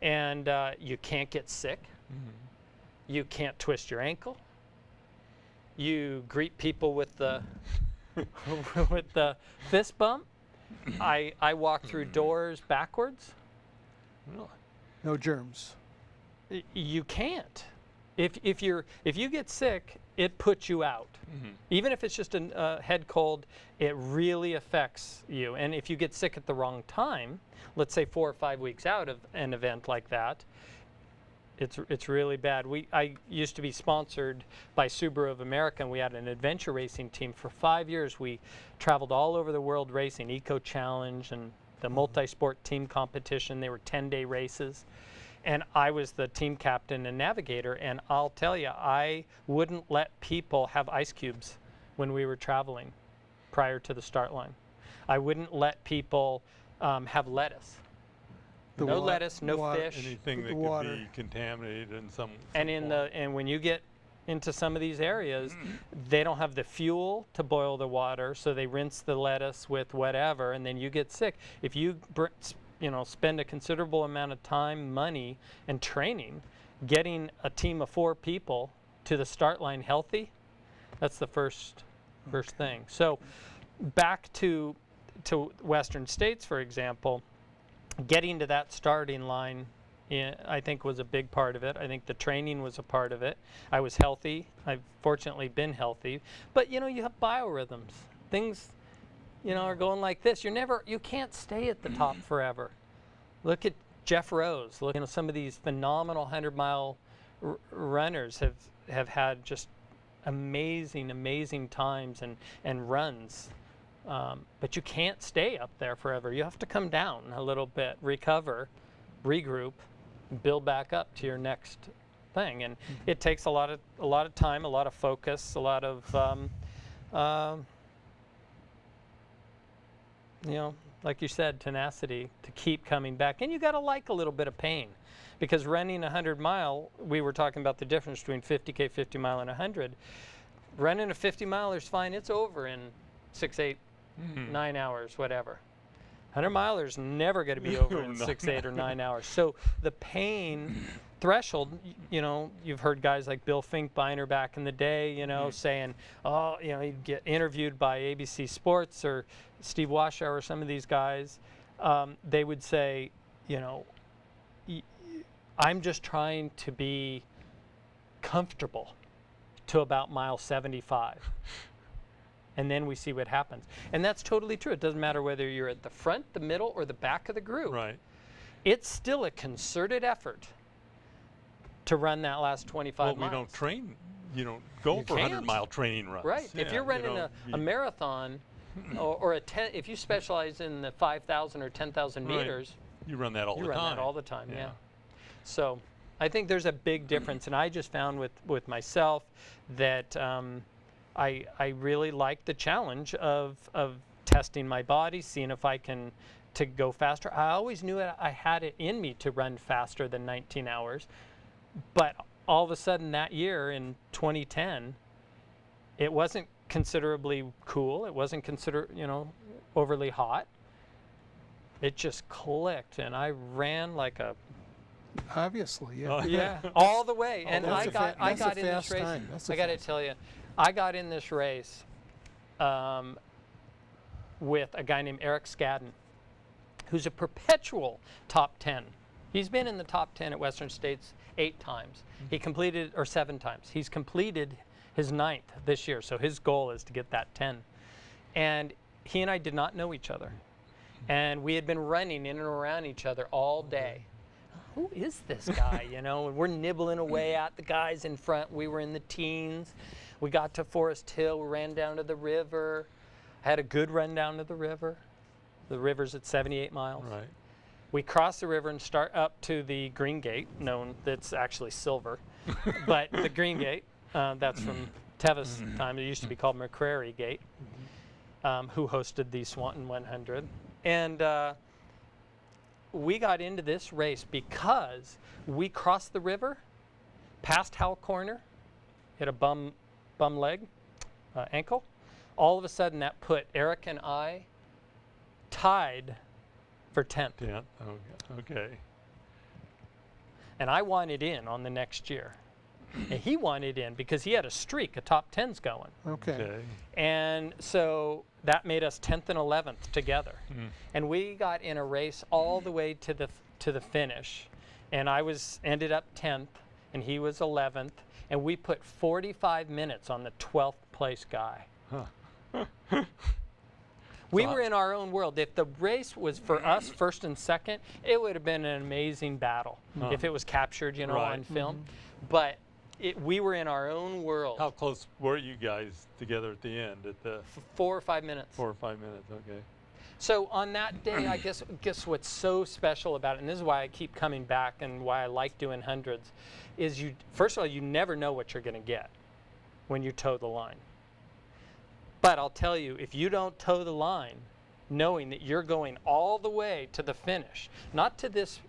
And you can't get sick. You can't twist your ankle. You greet people with the with the fist bump. I walk through doors backwards. Really? No germs. You can't. If you get sick, it puts you out. Even if it's just a head cold, it really affects you. And if you get sick at the wrong time, let's say 4 or 5 weeks out of an event like that, it's really bad. I used to be sponsored by Subaru of America, and we had an adventure racing team. For 5 years, we traveled all over the world racing, Echo Challenge and the multi-sport team competition. They were 10-day races. And I was the team captain and navigator, and I'll tell you, I wouldn't let people have ice cubes when we were traveling prior to the start line. I wouldn't let people have lettuce. No lettuce, no fish. Anything that could be contaminated in some and when you get into some of these areas, they don't have the fuel to boil the water, so they rinse the lettuce with whatever, and then you get sick. If you spend a considerable amount of time, money, and training getting a team of 4 people to the start line healthy, that's the first thing. So back to Western States, for example, getting to that starting line, I think, was a big part of it. I think the training was a part of it. I was healthy. I've fortunately been healthy. But, you know, you have biorhythms. Things, you know, are going like this. You can't stay at the top forever. Look at Jeff Rose. Look, you know, some of these phenomenal 100-mile runners have had just amazing times and runs. But you can't stay up there forever. You have to come down a little bit, recover, regroup, build back up to your next thing. And it takes a lot of time, a lot of focus, a lot of you know, like you said, tenacity to keep coming back. And you got to like a little bit of pain, because running 100 mile, we were talking about the difference between 50K, 50 mile, and 100. Running a 50 miler is fine. It's over in 6, 8, 9 hours, whatever. 100 miler's never going to be over in 6, 8, or 9 hours. So the pain threshold, you know, you've heard guys like Bill Finkbeiner back in the day, you know, saying, oh, you know, he'd get interviewed by ABC Sports or Steve Washoe or some of these guys. They would say, you know, I'm just trying to be comfortable to about mile 75. And then we see what happens. And that's totally true. It doesn't matter whether you're at the front, the middle, or the back of the group. Right. It's still a concerted effort to run that last 25 miles. Well, we don't train. You don't go for 100-mile training runs. Right. Yeah, if you're running a marathon or a 10, if you specialize in the 5,000 or 10,000 meters, you run that all the time. You run that all the time, yeah. So I think there's a big difference. And I just found with myself that I really like the challenge of testing my body, seeing if I can to go faster. I always knew I had it in me to run faster than 19 hours, but all of a sudden that year in 2010, it wasn't considerably cool. It wasn't overly hot. It just clicked, and I ran like a obviously, yeah. yeah, all the way. And I got in this race. I got to tell you, I got in this race with a guy named Eric Skadden, who's a perpetual top 10. He's been in the top 10 at Western States 8 times. He completed, or 7 times. He's completed his 9th this year, so his goal is to get that 10. And he and I did not know each other. And we had been running in and around each other all day. Who is this guy, you know? And we're nibbling away at the guys in front. We were in the teens. We got to Forest Hill. We ran down to the river. I had a good run down to the river. The river's at 78 miles. Right. We cross the river and start up to the Green Gate, that's actually silver. But the Green Gate, that's from Tevis time. It used to be called McCrary Gate, who hosted the Swanton 100. And we got into this race because we crossed the river, past Howell Corner, hit a bum leg, ankle. All of a sudden that put Eric and I tied for 10th. Yeah, okay. And I wanted in on the next year. And he wanted in because he had a streak of top 10s going. Okay. And so that made us 10th and 11th together. And we got in a race all the way to the finish. And I ended up 10th and he was 11th. And we put 45 minutes on the 12th place guy. We were in our own world. If the race was for us, first and second, it would have been an amazing battle if it was captured, on film. But we were in our own world. How close were you guys together at the end? 4 or 5 minutes. 4 or 5 minutes, okay. So on that day, I guess what's so special about it, and this is why I keep coming back and why I like doing hundreds, is first of all, you never know what you're going to get when you toe the line. But I'll tell you, if you don't toe the line, knowing that you're going all the way to the finish, not to this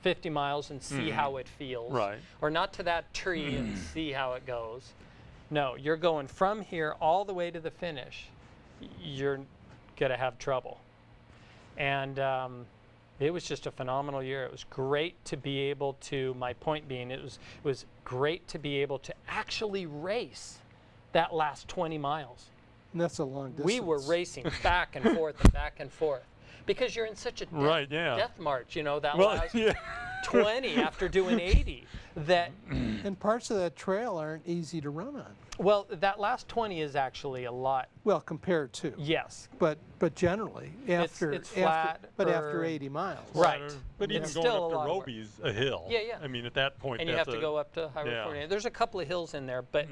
50 miles and see how it feels, or not to that tree and see how it goes. No, you're going from here all the way to the finish. You're going to have trouble. And it was just a phenomenal year. It was great to be able to, my point being, it was great to be able to actually race that last 20 miles. And that's a long distance. We were racing back and forth and back and forth because you're in such a death march, that last 20 after doing 80. And parts of that trail aren't easy to run on. Well, that last 20 is actually a lot. Well, compared to. Yes. But generally, after 80 miles. Right. But even going up to Robie's a hill. Yeah, yeah. I mean, at that point, and you have to go up to Highway 49. There's a couple of hills in there, but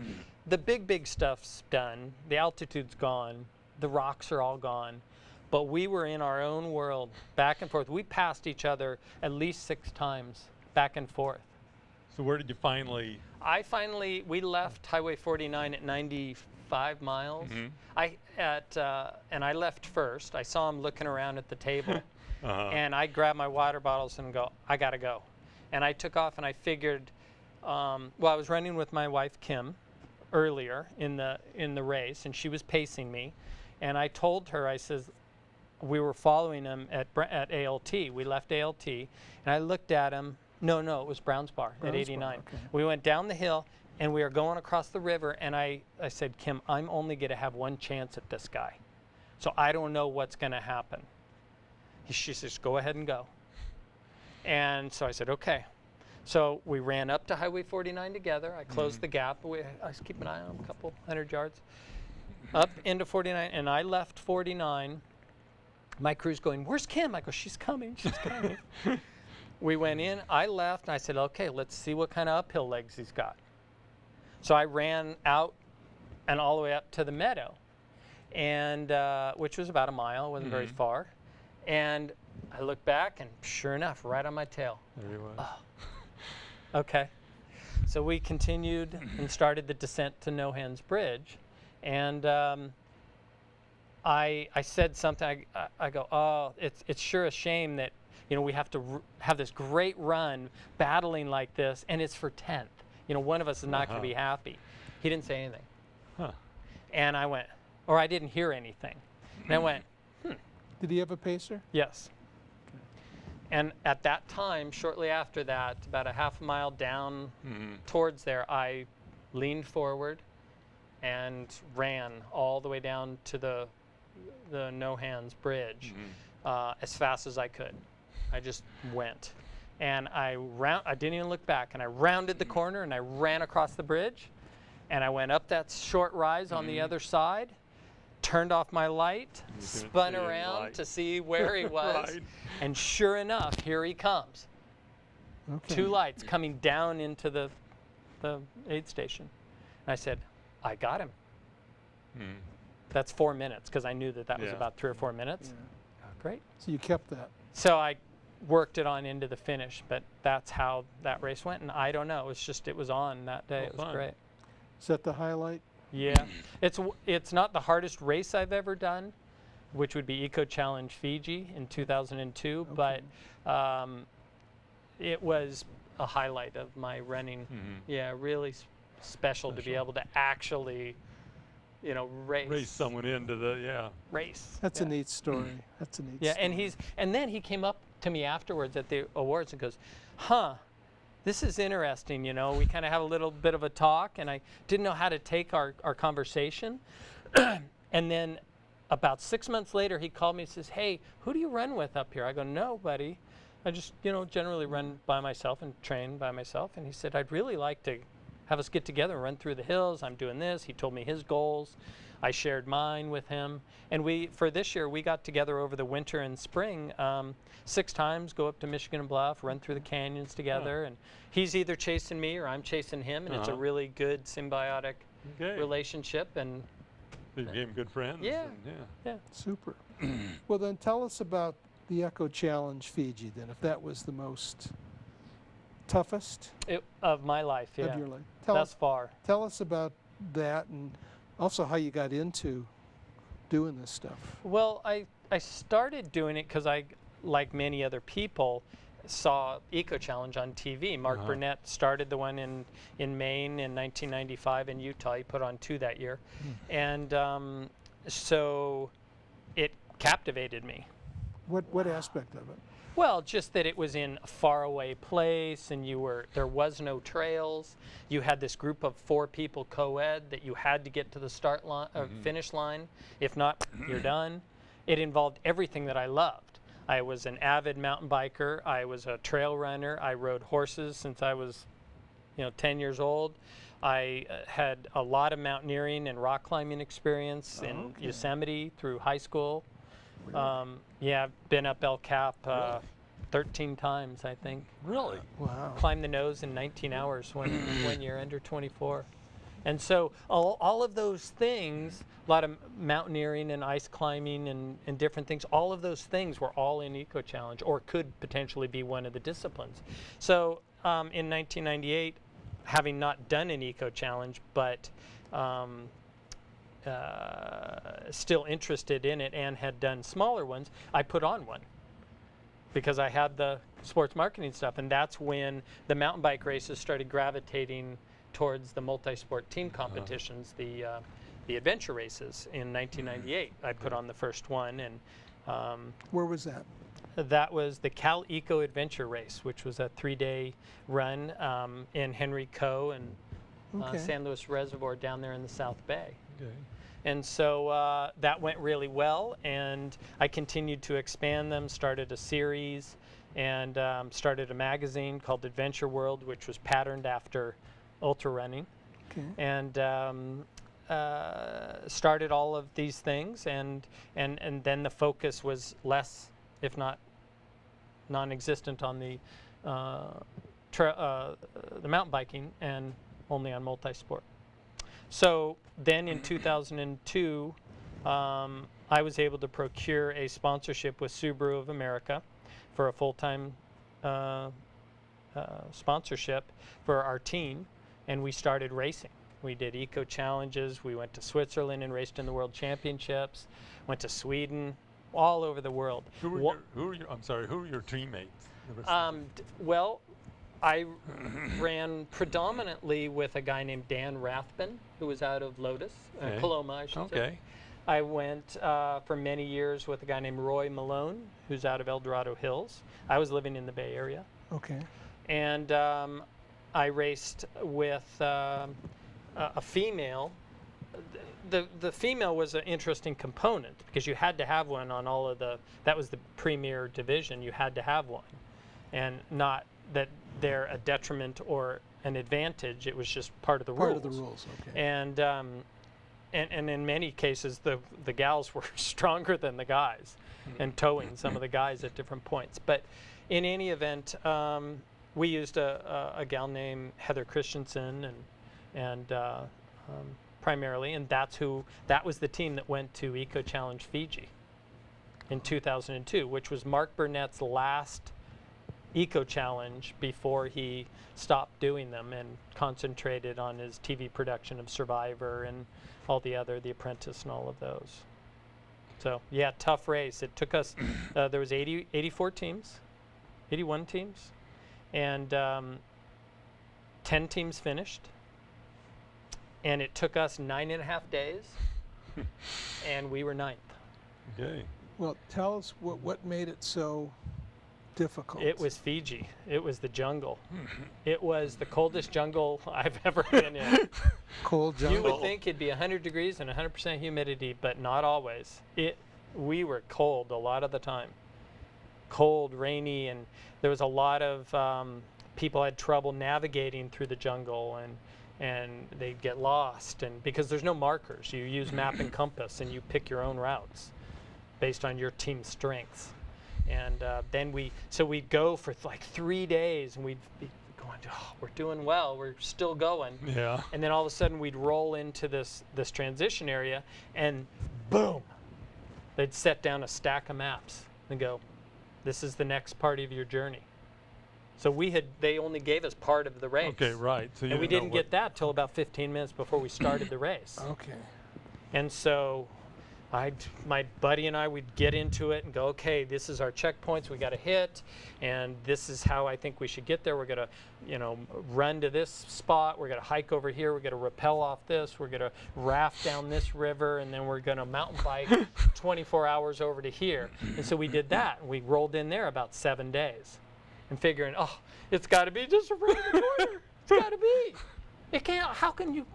the big stuff's done. The altitude's gone. The rocks are all gone. But we were in our own world, back and forth. We passed each other at least 6 times, back and forth. So where did you finally? We left Highway 49 at 95 miles. And I left first. I saw him looking around at the table, and I grabbed my water bottles and go, I gotta go. And I took off, and I figured, well, I was running with my wife Kim earlier in the race, and she was pacing me, and I told her, I says, we were following him at ALT. We left ALT, and I looked at him. No, it was Browns Bar at 89. Okay. We went down the hill, and we were going across the river, and I said, Kim, I'm only going to have one chance at this guy. So I don't know what's going to happen. She says, go ahead and go. And so I said, okay. So we ran up to Highway 49 together. I closed the gap. I was keeping an eye on him, a couple 100 yards. Up into 49, and I left 49. My crew's going, where's Kim? I go, she's coming, she's coming. We went in, I left, and I said, okay, let's see what kind of uphill legs he's got. So I ran out and all the way up to the meadow, and which was about a mile, wasn't very far. And I looked back, and sure enough, right on my tail. There you were. Oh. Okay. So we continued and started the descent to No Hands Bridge. And I said something, I go, oh, it's sure a shame that, we have to have this great run battling like this, and it's for 10th. One of us is not going to be happy. He didn't say anything. And I went, or I didn't hear anything. And I went, Did he have a pacer? yes. And at that time, shortly after that, about a half a mile down towards there, I leaned forward and ran all the way down to the No Hands Bridge as fast as I could. I just went. And I didn't even look back, and I rounded the corner, and I ran across the bridge, and I went up that short rise on the other side, turned off my light, spun around to see where he was, Right. and sure enough, here he comes. Okay. 2 lights coming down into the aid station. And I said, I got him. That's 4 minutes, because I knew that was about 3 or 4 minutes. Yeah. Great. So you kept that. So I worked it on into the finish, but that's how that race went. And I don't know. It was on that day. It was fun. great. Is that the highlight? Yeah. It's not the hardest race I've ever done, which would be Echo Challenge Fiji in 2002, but it was a highlight of my running. Yeah, really special to be able to actually, race someone into the race. That's a neat story. That's a neat story. And then he came up to me afterwards at the awards and goes, this is interesting, we kind of have a little bit of a talk, and I didn't know how to take our conversation. And then about 6 months later, he called me and says, hey, who do you run with up here? I go, nobody. I just, generally run by myself and train by myself. And he said, I'd really like to have us get together and run through the hills. I'm doing this. He told me his goals. I shared mine with him. And for this year, we got together over the winter and spring 6 times, go up to Michigan and Bluff, run through the canyons together. And he's either chasing me or I'm chasing him. And it's a really good symbiotic relationship. And you became good friends. Yeah. Yeah. Super. Well, then tell us about the Echo Challenge Fiji, then, if that was the most toughest of my life, of your life. Thus far. Tell us about that, and also how you got into doing this stuff. Well, I started doing it because I, like many other people, saw Echo Challenge on TV. Mark Burnett started the one in Maine in 1995, in Utah. He put on 2 that year. And so it captivated me. What aspect of it? Well, just that it was in a faraway place, and there was no trails. You had this group of 4 people co-ed that you had to get to the start line, finish line. If not, you're done. It involved everything that I loved. I was an avid mountain biker. I was a trail runner. I rode horses since I was, 10 years old. I had a lot of mountaineering and rock climbing experience in Yosemite through high school. Yeah, I've been up El Cap 13 times, I think. Really? Wow. Climbed the nose in 19 hours one year, under 24. And so all of those things, a lot of mountaineering and ice climbing and different things, all of those things were all in Echo Challenge, or could potentially be one of the disciplines. So in 1998, having not done an Echo Challenge, but still interested in it and had done smaller ones, I put on one because I had the sports marketing stuff, and that's when the mountain bike races started gravitating towards the multi-sport team competitions, the adventure races in 1998. I put on the first one, and Where was that? that was the Cal Eco Adventure Race, which was a 3-day run in Henry Coe and Okay. San Luis Reservoir down there in the South Bay. Okay. And so that went really well, and I continued to expand them, started a series, and started a magazine called Adventure World, which was patterned after ultra running, Okay. and started all of these things, and then the focus was less, if not non-existent, on the mountain biking and only on multi-sport. So then in 2002, I was able to procure a sponsorship with Subaru of America for a full-time sponsorship for our team, and we started racing. We did eco challenges. We went to Switzerland and raced in the World Championships. Went to Sweden, all over the world. Who were your teammates? Well, I ran predominantly with a guy named Dan Rathbun, who was out of Lotus, Paloma, I should say. I went for many years with a guy named Roy Malone, who's out of El Dorado Hills. I was living in the Bay Area. Okay. And I raced with a female. The female was an interesting component because you had to have one on all of that was the premier division. You had to have one, and not that they're a detriment or an advantage. It was just part of the rules. Part of the rules, okay. And in many cases, the gals were stronger than the guys, and towing some of the guys at different points. But in any event, we used a gal named Heather Christensen, and primarily, and that was the team that went to Echo Challenge Fiji in 2002, which was Mark Burnett's last Eco Challenge before he stopped doing them and concentrated on his TV production of Survivor and all the Apprentice and all of those. So yeah, tough race. It took us, there was 81 teams, and 10 teams finished, and it took us 9.5 days, and we were 9th. Okay. Well, tell us what made it so difficult. It was Fiji. It was the jungle. It was the coldest jungle I've ever been in. Cold jungle. You would think it'd be 100 degrees and 100% humidity, but not always. We were cold a lot of the time. Cold, rainy, and there was a lot of people had trouble navigating through the jungle, and they'd get lost, and because there's no markers. You use map and compass, and you pick your own routes based on your team's strengths. And then we'd go for like 3 days, and we'd be going, oh, we're doing well, we're still going. Yeah. And then all of a sudden we'd roll into this transition area, and boom, they'd set down a stack of maps and go, this is the next part of your journey. So they only gave us part of the race. Okay, right. So and we didn't get that till about 15 minutes before we started the race. Okay. And so my buddy and I would get into it and go, okay, this is our checkpoints we got to hit, and this is how I think we should get there. We're going to, run to this spot. We're going to hike over here. We're going to rappel off this. We're going to raft down this river, and then we're going to mountain bike 24 hours over to here. And so we did that, and we rolled in there about 7 days, and figuring, oh, it's got to be just around the corner. It's got to be. It can't. How can you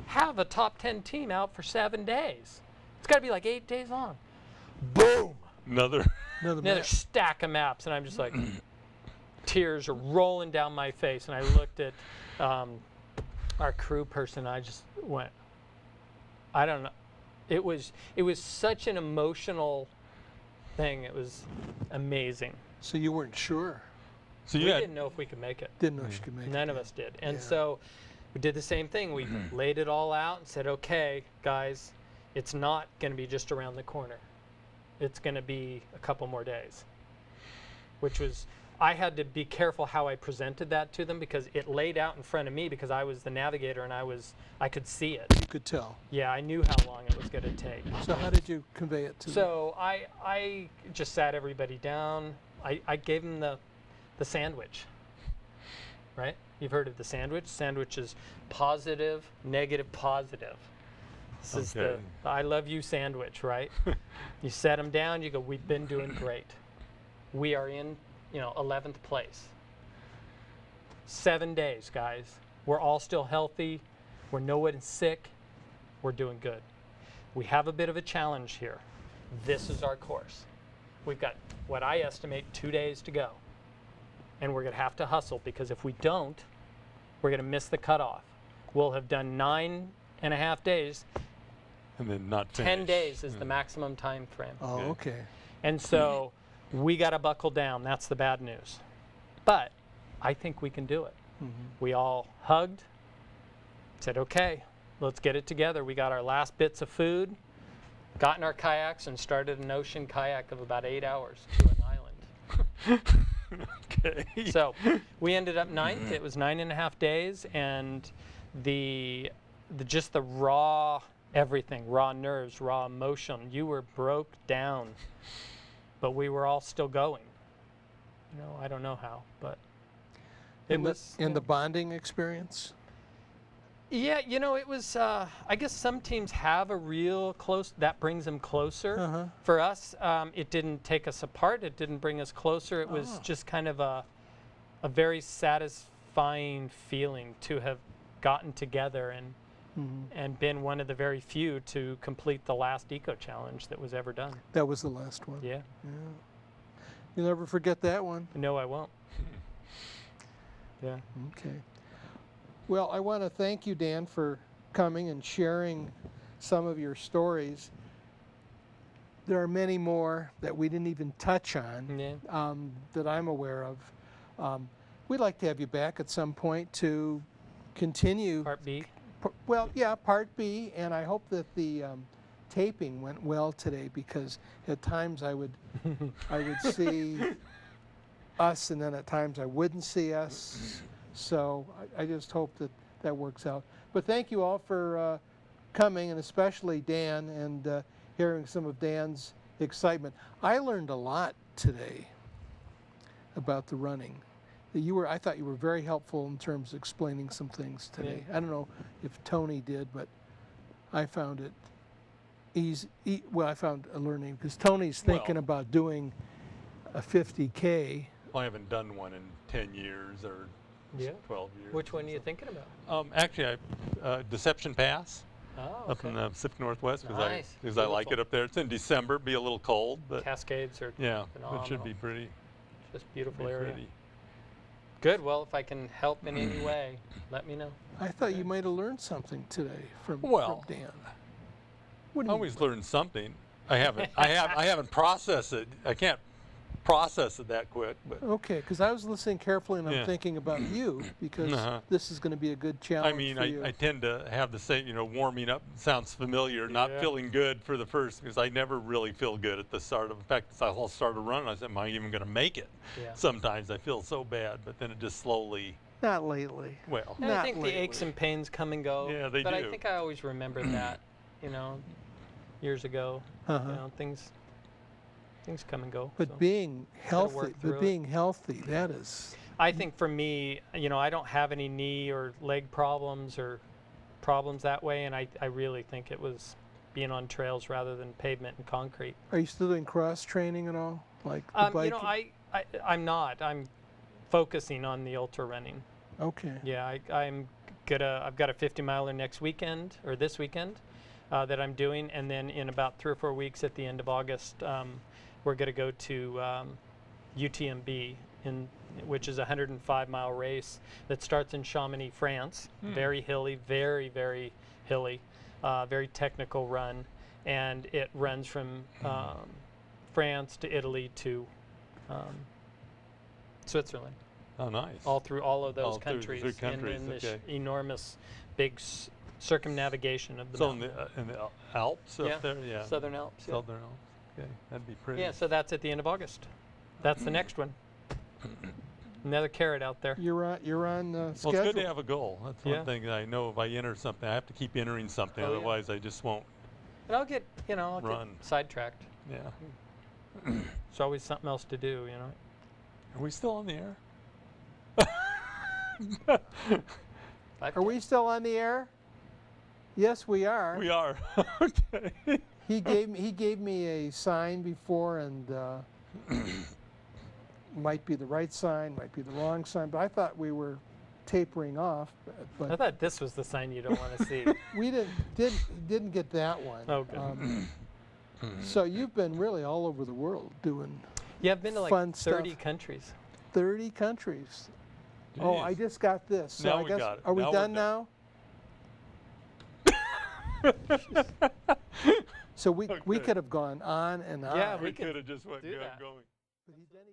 have a top 10 team out for 7 days? It's got to be like 8 days long. Boom! Another Another stack of maps, and I'm just like, tears are rolling down my face. And I looked at our crew person, and I just went, I don't know. It was such an emotional thing. It was amazing. So you weren't sure? So we didn't know if we could make it. Didn't know she could make it. None of us did. And Yeah. so we did the same thing. We laid it all out and said, okay, guys, it's not going to be just around the corner. It's going to be a couple more days, which was I had to be careful how I presented that to them because it laid out in front of me because I was the navigator and I could see it. You could tell. Yeah, I knew how long it was going to take. So how did you convey it to them? So I just sat everybody down. I gave them the sandwich, right? You've heard of the sandwich. Sandwich is positive, negative, positive. This is the I love you sandwich, right? You set them down, you go, we've been doing great. We are in, 11th place. 7 days, guys. We're all still healthy. We're no one sick. We're doing good. We have a bit of a challenge here. This is our course. We've got what I estimate 2 days to go. And we're going to have to hustle because if we don't, we're going to miss the cutoff. We'll have done 9.5 days. And then not 10 days is the maximum time frame. Oh, okay. And so we got to buckle down. That's the bad news. But I think we can do it. We all hugged, said, okay, let's get it together. We got our last bits of food, got in our kayaks, and started an ocean kayak of about 8 hours to an island. Okay. So we ended up 9th. It was 9.5 days, and just the raw everything, raw nerves, raw emotion. You were broke down, but we were all still going. I don't know how, but it was. And the bonding experience? Yeah, it was, I guess some teams have a real close, that brings them closer. For us, it didn't take us apart. It didn't bring us closer. It was just kind of a very satisfying feeling to have gotten together and been one of the very few to complete the last Echo Challenge that was ever done. That was the last one? Yeah. You'll never forget that one? No, I won't. Yeah. Okay. Well, I want to thank you, Dan, for coming and sharing some of your stories. There are many more that we didn't even touch on that I'm aware of. We'd like to have you back at some point to continue. Part B? Well, yeah, Part B, and I hope that the taping went well today because at times I would see us and then at times I wouldn't see us. So I just hope that works out. But thank you all for coming, and especially Dan, and hearing some of Dan's excitement. I learned a lot today about the running. I thought you were very helpful in terms of explaining some things today. I don't know if Tony did, but I found it easy. Well, I found a learning because Tony's thinking about doing a 50K. I haven't done one in 10 years or 12 years. Which one are you thinking about? Actually, Deception Pass up in the Pacific Northwest because I like it up there. It's in December, be a little cold, but Cascades are phenomenal. It should be pretty. Just beautiful area. Good. Well, if I can help in any way, let me know. I thought you might have learned something today from Dan. I always learn something. I haven't processed it. I can't process it that quick. But okay, because I was listening carefully and I'm thinking about you because this is going to be a good challenge. I mean, for you. I tend to have the same, warming up sounds familiar, not feeling good for the first, because I never really feel good at the start of. In fact, I'll start a run. I said, am I even going to make it? Yeah. Sometimes I feel so bad, but then it just slowly. Not lately. Well, and I think the aches and pains come and go. Yeah, they do. But I think I always remember that, years ago, things come and go. But being healthy, that is. I think for me, I don't have any knee or leg problems or problems that way, and I really think it was being on trails rather than pavement and concrete. Are you still doing cross training at all, like the bike? I'm not. I'm focusing on the ultra running. Okay. Yeah, I've got a 50-miler this weekend that I'm doing, and then in about 3 or 4 weeks at the end of August. We're going to go to UTMB, which is a 105-mile race that starts in Chamonix, France. Very hilly, very, very hilly, very technical run. And it runs from France to Italy to Switzerland. Oh, nice. All through all of those countries. In this enormous, big circumnavigation of the mountain. In the Alps up there? Yeah. Southern Alps. Southern Alps. Okay, that'd be pretty. Yeah, so that's at the end of August. That's the next one. Another carrot out there. You're on Well, schedule. it's good to have a goal. That's Yeah. one thing that I know. If I enter something, I have to keep entering something. Oh, yeah. Otherwise, I just won't And I'll get, I'll run. get sidetracked. Yeah. There's always something else to do, Are we still on the air? Are we still on the air? Yes, we are. We are. Okay. He gave me a sign before, and might be the right sign, might be the wrong sign, but I thought we were tapering off. But I thought this was the sign you don't want to see. we didn't get that one. Oh, good. So you've been really all over the world doing Yeah, I've been to like fun 30 stuff. countries. 30 countries. Oh, I Jeez. just got this. So Now I we guess, got it. are we Now we're done done. now? So we Okay. could have gone on and on. Yeah, We we could could have just went do that. going. But then he did